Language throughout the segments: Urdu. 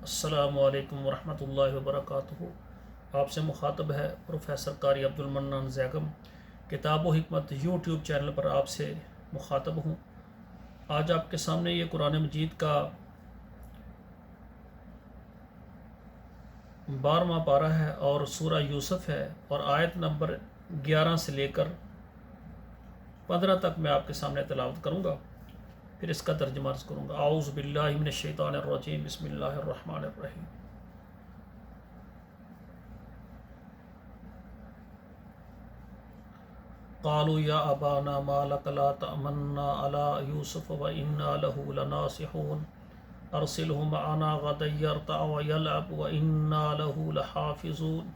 السلام علیکم ورحمۃ اللہ وبرکاتہ۔ آپ سے مخاطب ہے پروفیسر قاری عبدالمنان زیگم۔ کتاب و حکمت یوٹیوب چینل پر آپ سے مخاطب ہوں۔ آج آپ کے سامنے یہ قرآن مجید کا 12واں پارہ ہے اور سورہ یوسف ہے، اور آیت نمبر 11 سے لے کر 15 تک میں آپ کے سامنے تلاوت کروں گا، پھر اس کا ترجمہ عرض کروں گا۔ اعوذ باللہ من الشیطان الرجیم، بسم اللہ الرحمن الرحیم۔ قالوا یا ابانا ما لک لا تأمنا علی یوسف وإنا له لناصحون ارسلہ معنا غدا یرتع ویلعب وإنا له لحافظون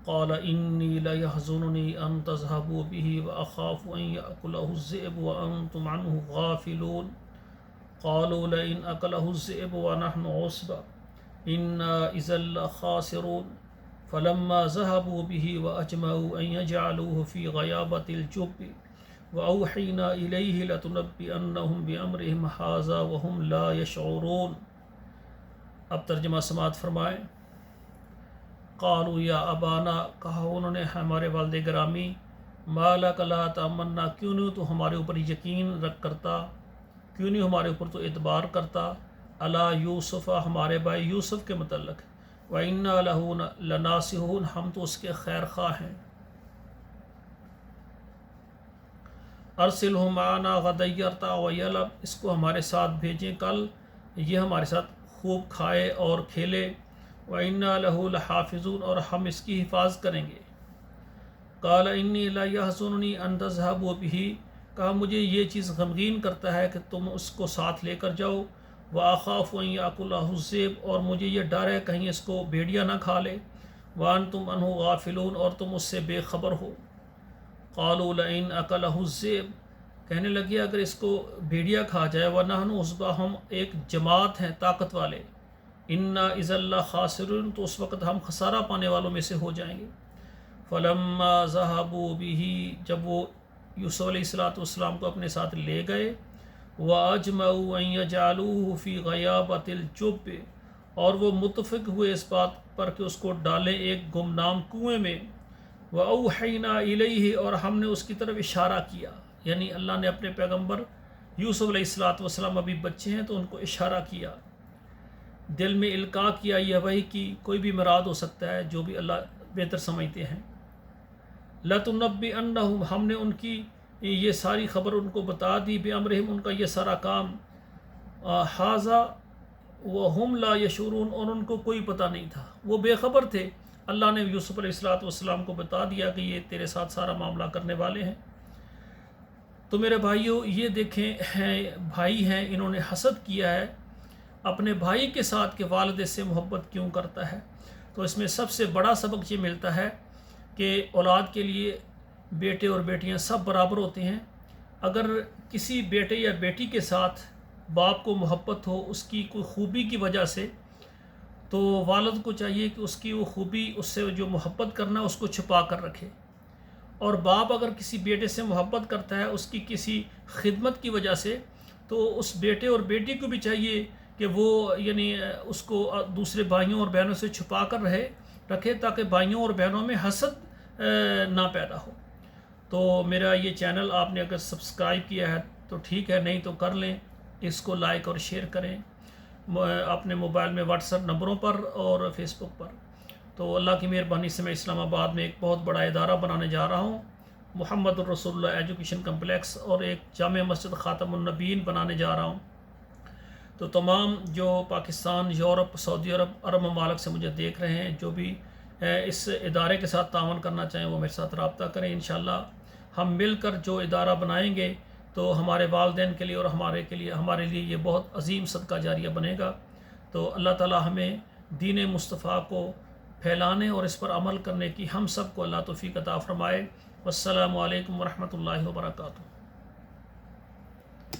قال انی لیحزننی ان تذهبوا به وأخاف ان یأکلہ الذئب وأنتم عنہ غافلون قالوا لئن أكله الذئب ونحن عصبة إنا إذا لخاسرون فلما ذهبوا به وأجمعوا أن يجعلوه في غيابة الجب وأوحينا إليه لتنبئنهم بأمرهم هذا وهم لا يشعرون۔ اب ترجمہ سماعت فرمائیں۔ قالوا یا ابانا، کہا انہوں نے ہمارے والد گرامی، ما لک لا تأمنا، کیوں نہیں تو ہمارے اوپر یقین رکھ کرتا، کیوں نہیں ہمارے اوپر تو اعتبار کرتا، علی یوسف، ہمارے بھائی یوسف کے متعلق، وَإِنَّا لَهُ لَنَاصِحُونَ، ہم تو اس کے خیر خواہ ہیں۔ أَرْسِلْهُ مَعَنَا غَدًا يَرْتَعْ وَيَلْعَبْ، اس کو ہمارے ساتھ بھیجیں، کل یہ ہمارے ساتھ خوب کھائے اور کھیلے، وَإِنَّا لَهُ لَحَافِظُونَ، اور ہم اس کی حفاظت کریں گے۔ قَالَ إِنِّي لَيَحْزُنُنِي أَن تَذْهَبُوا بِهِ، کہا مجھے یہ چیز غمگین کرتا ہے کہ تم اس کو ساتھ لے کر جاؤ، وَأَخَافُ أَن يَأْكُلَهُ الذِّئْبُ، اور مجھے یہ ڈر ہے کہیں اس کو بھیڑیا نہ کھا لے، وَأَنْتُمْ عَنْهُ غَافِلُونَ، اور تم اس سے بے خبر ہو۔ قَالُوا لَئِنْ أَكَلَهُ الذِّئْبُ، کہنے لگے اگر اس کو بھیڑیا کھا جائے، وَنَحْنُ عُصْبَةٌ، ہم ایک جماعت ہیں طاقت والے، إِنَّا إِذًا لَخَاسِرُونَ، تو اس وقت ہم خسارہ پانے والوں میں سے ہو جائیں گے۔ فَلَمَّا ذَهَبُوا بِهِ، جب وہ یوسف علیہ السلام کو اپنے ساتھ لے گئے، وَأَجْمَعُوا أَن يَجْعَلُوهُ فِي غَيَابَةِ الْجُبِّ، اور وہ متفق ہوئے اس بات پر کہ اس کو ڈالیں ایک گمنام کنویں میں، وَأَوْحَيْنَا إِلَيْهِ، اور ہم نے اس کی طرف اشارہ کیا، یعنی اللہ نے اپنے پیغمبر یوسف علیہ السلام ابھی بچے ہیں تو ان کو اشارہ کیا، دل میں القاء کیا، یہ وحی کی کوئی بھی مراد ہو سکتا ہے، جو بھی اللہ بہتر سمجھتے ہیں۔ لَتُنَبِّئَنَّهُمْ، ہم نے ان کی یہ ساری خبر ان کو بتا دی، بِأَمْرِهِمْ، ان کا یہ سارا کام، حاذا وَهُمْ لَا يَشْعُرُونَ، اور ان کو کوئی پتہ نہیں تھا، وہ بے خبر تھے۔ اللہ نے یوسف علیہ السلام کو بتا دیا کہ یہ تیرے ساتھ سارا معاملہ کرنے والے ہیں۔ تو میرے بھائیوں، یہ دیکھیں ہیں بھائی ہیں، انہوں نے حسد کیا ہے اپنے بھائی کے ساتھ کہ والد سے محبت کیوں کرتا ہے۔ تو اس میں سب سے بڑا سبق یہ ملتا ہے کہ اولاد کے لیے بیٹے اور بیٹیاں سب برابر ہوتے ہیں۔ اگر کسی بیٹے یا بیٹی کے ساتھ باپ کو محبت ہو اس کی کوئی خوبی کی وجہ سے، تو والد کو چاہیے کہ اس کی وہ خوبی، اس سے جو محبت کرنا اس کو چھپا کر رکھے، اور باپ اگر کسی بیٹے سے محبت کرتا ہے اس کی کسی خدمت کی وجہ سے، تو اس بیٹے اور بیٹی کو بھی چاہیے کہ وہ یعنی اس کو دوسرے بھائیوں اور بہنوں سے چھپا کر رکھے، تاکہ بھائیوں اور بہنوں میں حسد نہ پیدا ہو۔ تو میرا یہ چینل آپ نے اگر سبسکرائب کیا ہے تو ٹھیک ہے، نہیں تو کر لیں، اس کو لائک اور شیئر کریں اپنے موبائل میں واٹس ایپ نمبروں پر اور فیس بک پر۔ تو اللہ کی مہربانی سے میں اسلام آباد میں ایک بہت بڑا ادارہ بنانے جا رہا ہوں، محمد الرسول اللہ ایجوکیشن کمپلیکس، اور ایک جامع مسجد خاتم النبیین بنانے جا رہا ہوں۔ تو تمام جو پاکستان، یورپ، سعودی عرب ممالک سے مجھے دیکھ رہے ہیں، جو بھی اس ادارے کے ساتھ تعاون کرنا چاہیں وہ میرے ساتھ رابطہ کریں۔ انشاءاللہ ہم مل کر جو ادارہ بنائیں گے تو ہمارے والدین کے لیے اور ہمارے لیے یہ بہت عظیم صدقہ جاریہ بنے گا۔ تو اللہ تعالی ہمیں دین مصطفیٰ کو پھیلانے اور اس پر عمل کرنے کی ہم سب کو اللہ توفیق عطا فرمائے۔ والسلام علیکم ورحمۃ اللہ وبرکاتہ۔